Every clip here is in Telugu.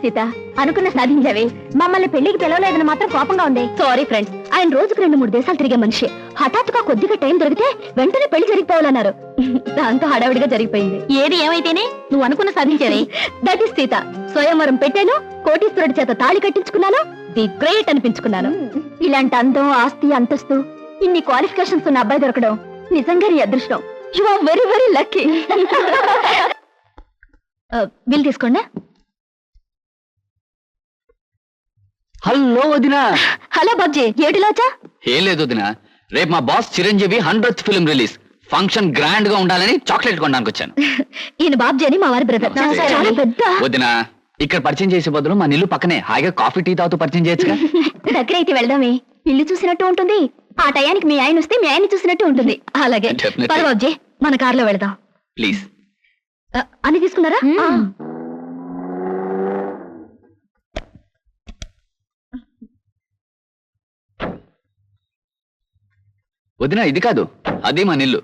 సీత, అనుకున్న సాధించావే. మమ్మల్ని పెళ్లికి పిలవలేదని మాత్రం కోపంగా ఉంది. సారీ ఫ్రెండ్స్, ఆయన రోజుకు 2-3 దేశాలు తిరిగే మనిషి. హఠాత్తుగా కొద్దిగా టైం దొరికితే వెంటనే పెళ్లి జరిగిపోవాలన్నారు. దాంతో హడావిడిగా జరిగిపోయింది. ఏది ఏమైతేనే నువ్వు అనుకున్న సాధించావే. That is Sita. స్వయంవరం పెట్టాను, కోటీశ్వరుడి చేత తాళి కట్టించుకున్నాను, ది గ్రేట్ అనిపించుకున్నాను. ఇలాంటి అందం, ఆస్తి, అంతస్తు, ఇన్ని క్వాలిఫికేషన్స్ ఉన్న అబ్బాయి దొరకడం నిజంగా నీ అదృష్టం. You are very very lucky. Bill తీసుకోండి. హలో వదినా. హలో బాబ్జీ, ఏటిలోచా? ఏం లేదు వదినా, రేపు మా boss Chiranjeevi 100th film release. Function grand గా ఉండాలని చాక్లెట్ కొనడానికి వచ్చాను. ఈయన బాబ్జీ అని మా వారి బ్రదర్. చాలా పెద్ద. వదినా, ఇక్కడ పరిచయం చేసే బదులు మా ఇల్లు పక్కనే హాయిగా కాఫీ టీ తాగుతూ పరిచయం చేయొచ్చుగా. దగ్గర అయితే వెళ్దామే, ఇల్లు చూసినట్టు ఉంటుంది. ఆ టయానికి మీ ఆయన వస్తే మీ ఆయన చూసినట్టు ఉంటుంది. అలాగే పద బాబ్జీ, మన కార్లో వెళ్దాం. ప్లీజ్. అన్ని తీసుకున్నారా? వదినా, ఇది కాదు, అది మా నిల్లు.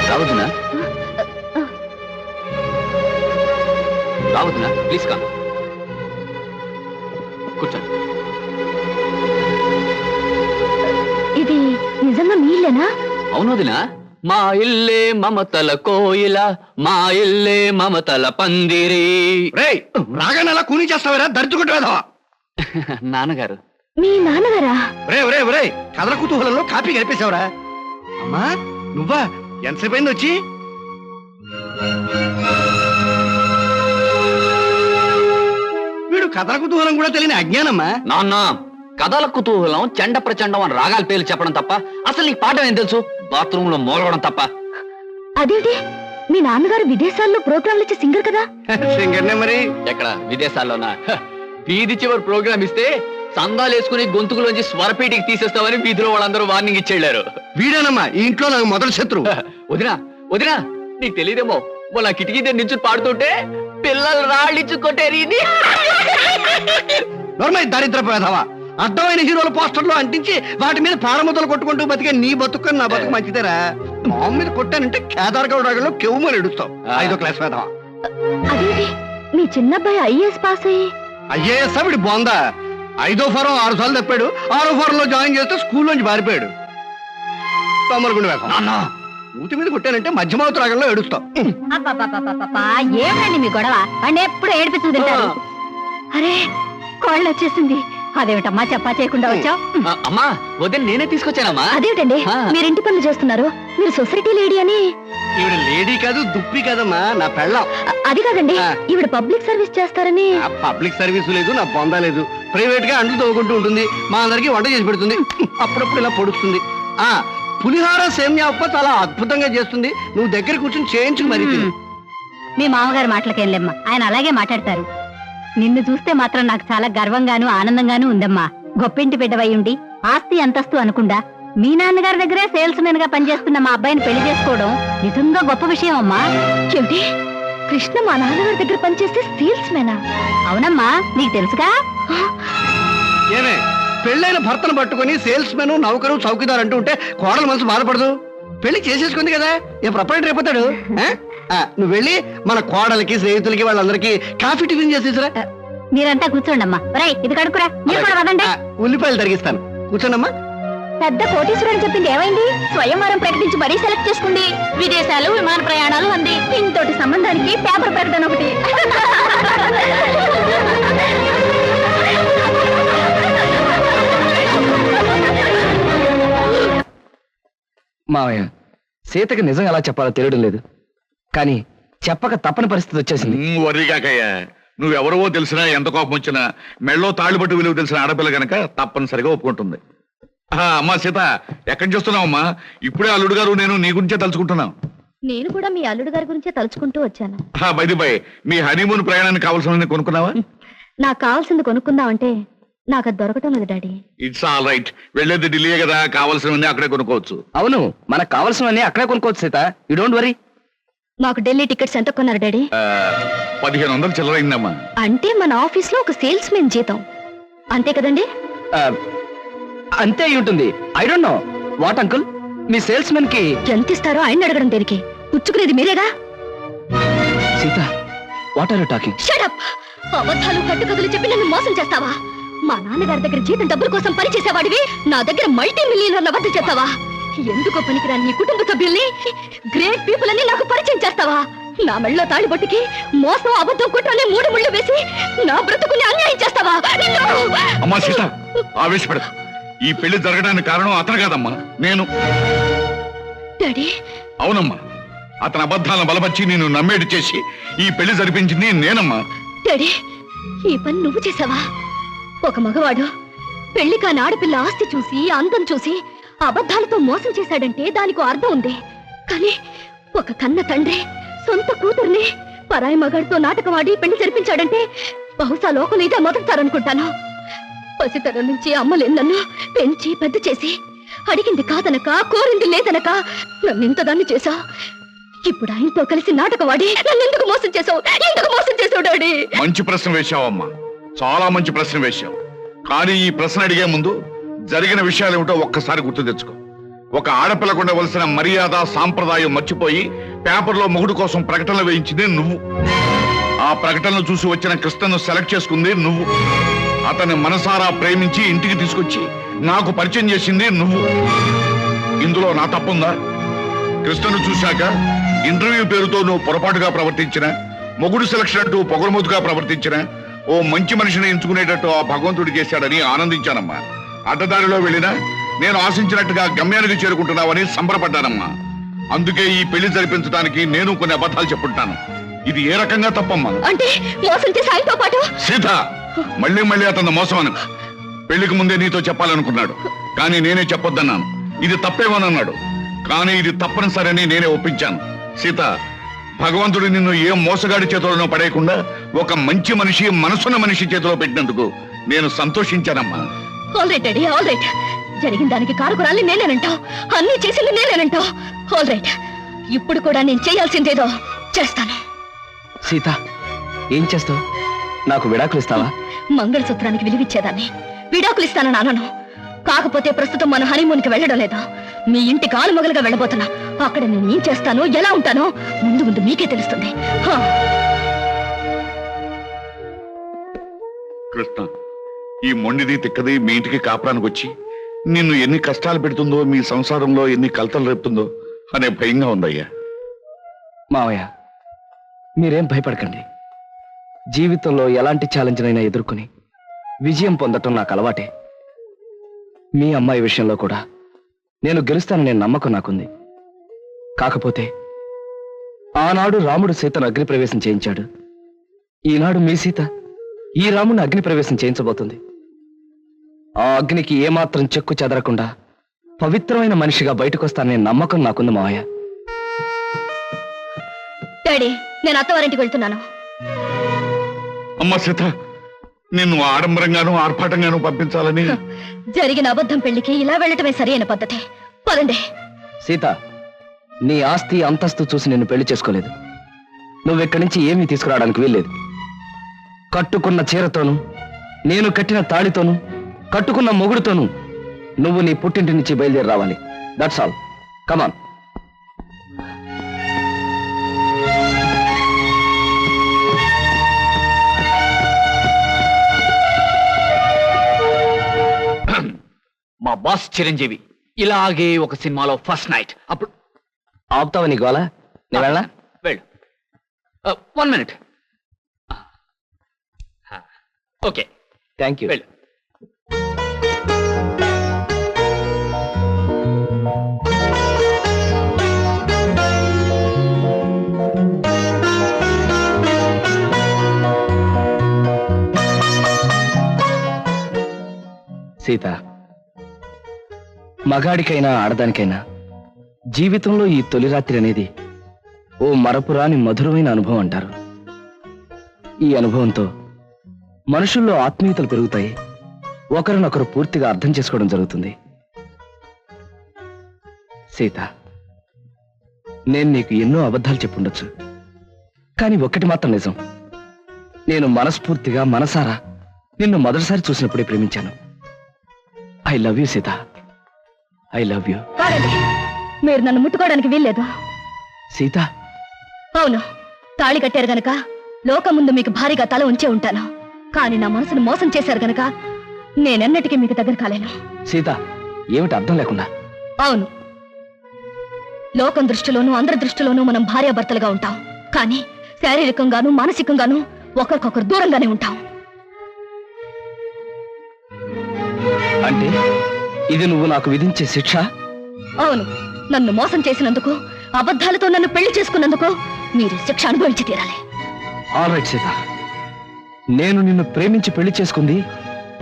రావద్దునా? రావద్దునా? Please come. కూర్చోండి. ఇది నిజంగా మీ ఇల్లేనా? అవును వదినా, మా ఇల్లే మమతల కోయిల, మా ఇల్లే మమతల పందిరి. రాగానే అలా కూని చేస్తావరా, దర్చుకుంటావా? నాన్నగారు. మీ నాన్నగారా? కథల కుతూహలంలో కాపీ కలిపేశావరా? అమ్మా నువ్వా? ఎంతసేపు అయింది వచ్చి? వీడు కథల కుతూహలం కూడా తెలియని అజ్ఞానమ్మా. నాన్న, కథల కుతూహలం చెండ ప్రచండం అని రాగాల పేర్లు చెప్పడం తప్ప అసలు నీకు పాఠం ఏం తెలుసు? బాత్రూమ్ లో మోలవడం తప్ప. అదేంటి, మీ నాన్నగారు విదేశాల్లో ప్రోగ్రాంలు ఇచ్చే సింగర్ కదా? సింగర్నే మరి. ఎక్కడ విదేశాల్లోనా? వీధి చివరి ప్రోగ్రామ్ ఇస్తే సందాలు వేసుకుని గొంతుకులోంచి స్వరపేటికి తీసేస్తామని వీధిలో వాళ్ళందరూ వార్నింగ్ ఇచ్చేళ్లారు. వీడేనమ్మా ఈ ఇంట్లో నాకు మొదటి శత్రువు. వదినా వదినా, నీకు తెలియదేమో, వాళ్ళ కిటికీ దగ్గర నుంచి పాడుతుంటే పిల్లలు రాళ్ళిచ్చుకొట్టేరి. దరిద్ర పేదవా, అర్థమైన హీరోల పోస్టర్లు అంటించి వాటి మీద ప్రాణముద్దలు కొట్టుకుంటూ బతికే నీ బతుకు నా బతుకు మంచిదేరా? మామ మీద కొట్టానంటే కేదార్గౌడలో కెవ్వుమని ఎడుస్తావు. 5వ క్లాస్ పేదవా. అదేంటి, మీ చిన్నబ్బాయి ఐఏఎస్ పాస్ అయ్యి? ఐఏఎస్ వీడి బోందా. 5వ ఫారం 6 సార్లు తప్పాడు. 6వ ఫారంలో జాయిన్ చేస్తే స్కూల్లోంచి పారిపోయాడు. తొమ్మలగుండి వేసం. ఊతి మీద కొట్టానంటే మధ్యమావతి రాగంలో ఏడుస్తావు. ఏమండి మీ గొడవ? వాడిని ఎప్పుడు ఏడిపిస్తుంది. అరే, కోళ్ళు వచ్చేసింది. అదేమిటమ్మా చెప్పా చేయకుండా వచ్చావు? అమ్మా వదిన, నేనే తీసుకొచ్చానమ్మా. అదేమిటండి, మీరు ఇంటి పనులు చేస్తున్నారు? మీరు సొసైటీ లేడీ అని. ఈవిడ లేడీ కాదు, దుప్పి కాదమ్మా, నా పెళ్ళం. అది కాదండి, ఈవిడ పబ్లిక్ సర్వీస్ చేస్తారని. పబ్లిక్ సర్వీస్ లేదు, నా బొందా లేదు. ప్రైవేట్ గా అంట్లు తవ్వుకుంటూ ఉంటుంది, మా అందరికి వంట చేసి పెడుతుంది, అప్పుడప్పుడు ఇలా పొడుస్తుంది. పులిహార సేమ్యా ఉప్ప చాలా అద్భుతంగా చేస్తుంది. నువ్వు దగ్గర కూర్చొని చేయించు మరి. మీ మామగారు మాటలకేం లేమ్మా, ఆయన అలాగే మాట్లాడతారు. నిన్ను చూస్తే మాత్రం నాకు చాలా గర్వంగాను ఆనందంగాను ఉందమ్మా. గొప్పింటి బిడ్డవై ఉండి ఆస్తి అంతస్తు అనుకుండా మీ నాన్నగారి దగ్గరే సేల్స్ మెన్ గా పనిచేస్తున్న మా అబ్బాయిని పెళ్లి చేసుకోవడం నిజంగా గొప్ప విషయం అమ్మా. ఏమిటి, కృష్ణ మా నాన్నగారి దగ్గర పనిచేస్తే సేల్స్ మెనా? అవునమ్మా, నీకు తెలుసుగా. ఏమే, పెళ్ళైన భర్తను పట్టుకుని సేల్స్ మెన్, నౌకరు, చౌకీదార్ అంటూ ఉంటే కోడల మనసు బాధపడదు? పెళ్లి చేసేసుకుంది కదా, ఏ ప్రపరేటర్ అయిపోతాడు. నువ్వు వెళ్ళి మన కోడలకి, స్నేహితులకి, వాళ్ళందరికీ కాఫీ టిఫిన్ చేసేసరా. మీరంతా కూర్చోండమ్మా. ఇది కడుకురా, మీరు కూడా వదండి. ఉల్లిపాయలు తరిగిస్తాను, కూర్చోండమ్మా. పెద్ద కోటీశ్వరుడు చెప్పింది ఏమైంది? స్వయంవరం ప్రకటించి మరీ సెలెక్ట్ చేసుకుంది. విదేశాలు, విమాన ప్రయాణాలు అంది. ఇంతటి సంబంధానికి పేపర్ ప్రకటన ఒకటి. మావయ్య, సీతకి నిజం ఎలా చెప్పాలో తెలియడం లేదు, కానీ చెప్పక తప్పని పరిస్థితి వచ్చేసింది. వర్రిగాకయ్యా, నువ్వెవరవో తెలిసినా, ఎంత కోపం వచ్చినా, మెళ్ళో తాళ్ళుబట్టు విలువ తెలిసిన ఆడపిల్ల గనక తప్పనిసరిగా ఒప్పుకుంటుంది. అమ్మా సీత, ఎక్కడి చూస్తున్నావమ్మా? ఇప్పుడే అల్లుడు గారు నేను నీ గురించే తలుచుకుంటున్నాం. నేను కూడా మీ అల్లుడు గారి గురించే తలుచుకుంటూ వచ్చాను. బై మీ హనీమూన్ ప్రయాణానికి కావాల్సిన కొనుక్కున్నావా? నాకు కావాల్సింది కొనుక్కుందామంటే నాకు అది దొరకటం లేదు డాడీ. ఇట్స్ ఆల్ రైట్, వెళ్ళేది ఢిల్లీ కదా, కావాల్సినవన్నీ అక్కడే కొనుక్కోవచ్చు. అవును, మనకు కావాల్సినవన్నీ అక్కడే కొనుక్కోవచ్చు సీత, యూ డోంట్ వరీ. మాకు ఢిల్లీ టికెట్స్ ఎంత కొన్నారు డాడీ? 1500 చిల్లరైందమ్మా. అంటే మన ఆఫీస్ లో ఒక సేల్స్ మెన్ జీతం అంతే కదండి? అంతే అయి ఉంటుంది. I don't know what uncle. మీ సేల్స్ మెన్ కి ఎంత ఇస్తారో ఆయన అడగడం దేనికి? పుచ్చుకునేది మీరేగా. Sita, what are you talking? Shut up! అబద్ధాలు కట్టుకథలు చెప్పి నన్ను మోసం చేస్తావా? మా నాన్నగారి దగ్గర జీతం డబ్బుల కోసం పనిచేసేవాడివి నా దగ్గర మల్టీ మిలియనర్ల వద్ద చేస్తావా? ఎందుకో పనికిరాని నీ కుటుంబ సభ్యుల్ని, గ్రేట్ పీపుల్ అని నాకు పరిచయం చేస్తావా? నా మెళ్ళలో తాళిబొట్టుకి మోసం అబద్ధం కుట్రని 3 ముళ్ళు వేసి నా బ్రతుకుని అన్యాయం చేస్తావా? అమ్మా సీత, ఆవేశపడదు. ఈ పెళ్లి జరగడానికి కారణం అతను కాదమ్మా, నేను. డాడీ, అవునమ్మా, అతని అబద్ధాలను బలపరిచి నేను నమ్మేటి చేసి ఈ పెళ్లి జరిపించింది నేనమ్మా. డాడీ, ఈ పని నువ్వు చేసావా? ఒక మగవాడు పెళ్లి కాని ఆడపిల్ల ఆస్తి చూసి అందం చూసి అబద్ధాలతో మోసం చేశాడంటే దానికి అర్థం ఉంది. కానీ ఒక కన్న తండ్రి సొంత కూతుర్ని పరాయి మగాడితో నాటకవాడి పెళ్లి జరిపించాడంటే బహుశా లోకం ఇదే మొదలుతారనుకుంటాను. పసితనం నుంచి అమ్మలేని నన్ను పెంచి పెద్ద చేసి అడిగింది కాదనక కోరింది లేదనక నన్ను ఇంతదాన్ని చేశా. ఇప్పుడు ఆయనతో కలిసి నాటకవాడి నన్ను ఎందుకు మోసం చేసావు? ఎందుకు మోసం చేసావు డాడీ? మంచి ప్రశ్న వేశావమ్మా, చాలా మంచి ప్రశ్న వేశావు. కానీ ఈ ప్రశ్న అడిగే ముందు జరిగిన విషయాలు ఏమిటో ఒక్కసారి గుర్తు తెచ్చుకో. ఒక ఆడపిల్లకు ఉండవలసిన మర్యాద సాంప్రదాయం మర్చిపోయి పేపర్లో మొగుడు కోసం ప్రకటనలు వేయించింది నువ్వు. ఆ ప్రకటనలు చూసి వచ్చిన కృష్ణను సెలెక్ట్ చేసుకుంది నువ్వు. అతన్ని మనసారా ప్రేమించి ఇంటికి తీసుకొచ్చి నాకు పరిచయం చేసింది నువ్వు. ఇందులో నా తప్పుందా? కృష్ణను చూశాక ఇంటర్వ్యూ పేరుతో నువ్వు పొరపాటుగా ప్రవర్తించిన, మొగుడు సెలక్షన్ అంటూ పొగరమూతుగా ప్రవర్తించిన, ఓ మంచి మనిషిని ఎంచుకునేటట్టు ఆ భగవంతుడు చేశాడని ఆనందించానమ్మా. అడ్డదారిలో వెళ్ళినా నేను ఆశించినట్టుగా గమ్యానికి చేరుకుంటున్నావని సంబరపడ్డానమ్మా. అందుకే ఈ పెళ్లి జరిపించడానికి నేను కొన్ని అబద్ధాలు చెప్పుంటాను. ఇది ఏ రకంగా తప్పమ్మా? అంటే మోసం చేసి ఆయనతో పాటు సీత, మళ్ళీ మళ్ళీ అతను మోసం అను. పెళ్లికి ముందే నీతో చెప్పాలనుకున్నాడు, కానీ నేనే చెప్పొద్దన్నాను. ఇది తప్పేమోనన్నాడు, కానీ ఇది తప్పనిసరని నేనే ఒప్పించాను. సీత, భగవంతుడు నిన్ను ఏ మోసగాడి చేతులను పడేయకుండా ఒక మంచి మనిషి, మనసున్న మనిషి చేతిలో పెట్టినందుకు నేను సంతోషించానమ్మా. All right daddy, all right. జరిగిన దానికి కారుకురాలి నేనేనంటావు, అన్ని చేసింది నేనేనంటావు. ఆల్ రైట్, ఇప్పుడు కూడా నేను చేయాల్సిందేదో చేస్తాను. సీత, ఏం చేస్తావు? నాకు విడాకులు ఇస్తావా? మంగళసూత్రానికి విలువిచ్చేదాన్ని విడాకులు ఇస్తానని అనను. కాకపోతే ప్రస్తుతం మన హనీమూన్కి వెళ్ళడం లేదా, మీ ఇంటి కాలు మొగలుగా వెళ్ళబోతున్నా. అక్కడ నేను ఏం చేస్తానో ఎలా ఉంటానో ముందు ముందు మీకే తెలుస్తుంది. హా. కృష్ణ, ఈ మొండిది తిక్కది మీ ఇంటికి కాపురానికి వచ్చి నిన్ను ఎన్ని కష్టాలు పెడుతుందో, మీ సంసారంలో ఎన్ని కలతలు రేపుతుందో అనే భయంగా ఉందయ్యా. మావయ్య, మీరేం భయపడకండి. జీవితంలో ఎలాంటి ఛాలెంజ్నైనా ఎదుర్కొని విజయం పొందటం నాకు అలవాటే. మీ అమ్మాయి విషయంలో కూడా నేను గెలుస్తాననే నమ్మకం నాకుంది. కాకపోతే ఆనాడు రాముడు సీతను అగ్నిప్రవేశం చేయించాడు. ఈనాడు మీ సీత ఈ రాముడిని అగ్నిప్రవేశం చేయించబోతుంది. ఆ అగ్నికి ఏమాత్రం చెక్కు చెదరకుండా పవిత్రమైన మనిషిగా బయటకొస్తాననే నమ్మకం నాకుంది మావయ్య. డాడీ, నేను అత్తవారింటికి వెళ్తున్నాను. అమ్మ సీత, నిన్ను ఆడంబరంగానూ ఆర్భాటంగానూ పంపించాలని. జరిగిన అబద్ధం పెళ్లికి ఇలా వెళ్ళటమే సరైన పద్ధతి. పదండి. సీత, నీ ఆస్తి అంతస్తు చూసి నిన్ను పెళ్లి చేసుకోలేదు. నువ్వెక్కడి నుంచి ఏమీ తీసుకురావడానికి వీల్లేదు. కట్టుకున్న చీరతోనూ, నేను కట్టిన తాళితోనూ, కట్టుకున్న మొగుడుతోనూ నువ్వు నీ పుట్టింటి నుంచి బయలుదేరి రావాలి. That's all. కమాన్. మా బాస్ చిరంజీవి ఇలాగే ఒక సినిమాలో ఫస్ట్ నైట్ అప్పుడు ఆపుతావా నీ గోలా? నేను వెళ్ళా? వెళ్ళు. 1 minute. Okay, thank you. వెళ్ళు. సీత, మగాడికైనా ఆడదానికైనా జీవితంలో ఈ తొలి రాత్రి అనేది ఓ మరపురాని మధురమైన అనుభవం అంటారు. ఈ అనుభవంతో మనుషుల్లో ఆత్మీయతలు పెరుగుతాయి, ఒకరినొకరు పూర్తిగా అర్థం చేసుకోవడం జరుగుతుంది. సీత, నేను నీకు ఎన్నో అబద్ధాలు చెప్పుండొచ్చు, కానీ ఒక్కటి మాత్రం నిజం. నేను మనస్ఫూర్తిగా మనసారా నిన్ను మొదటిసారి చూసినప్పుడే ప్రేమించాను. I love you Sita, I love you. కాదండి, మీరు నన్ను ముట్టుకోవడానికి వీల్లేదు. సీత, అవును, తాళి కట్టారు గనక లోకం ముందు మీకు భారీగా తల ఉంచే ఉంటాను. కానీ నా మనసును మోసం చేశారు గనక నేనెన్నటికీ మీకు దగ్గర కాలేను. సీత, ఏమిటి అర్థం లేకుండా? అవును, లోకం దృష్టిలోనూ అందరి దృష్టిలోనూ మనం భార్యాభర్తలుగా ఉంటాం. కానీ శారీరకంగానూ మానసికంగానూ ఒకరికొకరు దూరంగానే ఉంటాం. అంటే ఇది నువ్వు నాకు విధించే శిక్ష? అవును, నన్ను మోసం చేసినందుకు, అబద్ధాలతో నన్ను పెళ్లి చేసుకున్నందుకు మీరు శిక్ష అనుభవించి తీరాలి. ఆల్ రైట్ సీత, నేను నిన్ను ప్రేమించి పెళ్లి చేసుకుంది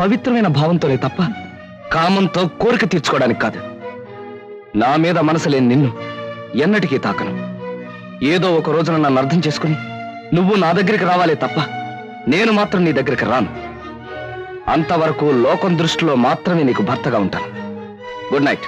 పవిత్రమైన భావంతోనే తప్ప కామంతో కోరిక తీర్చుకోవడానికి కాదు. నా మీద మనసు లేని నిన్ను ఎన్నటికీ తాకను. ఏదో ఒక రోజున నన్ను అర్థం చేసుకుని నువ్వు నా దగ్గరికి రావాలే తప్ప నేను మాత్రం నీ దగ్గరికి రాను. అంతవరకు లోకం దృష్టిలో మాత్రమే నీకు భర్తగా ఉంటాను. Good night.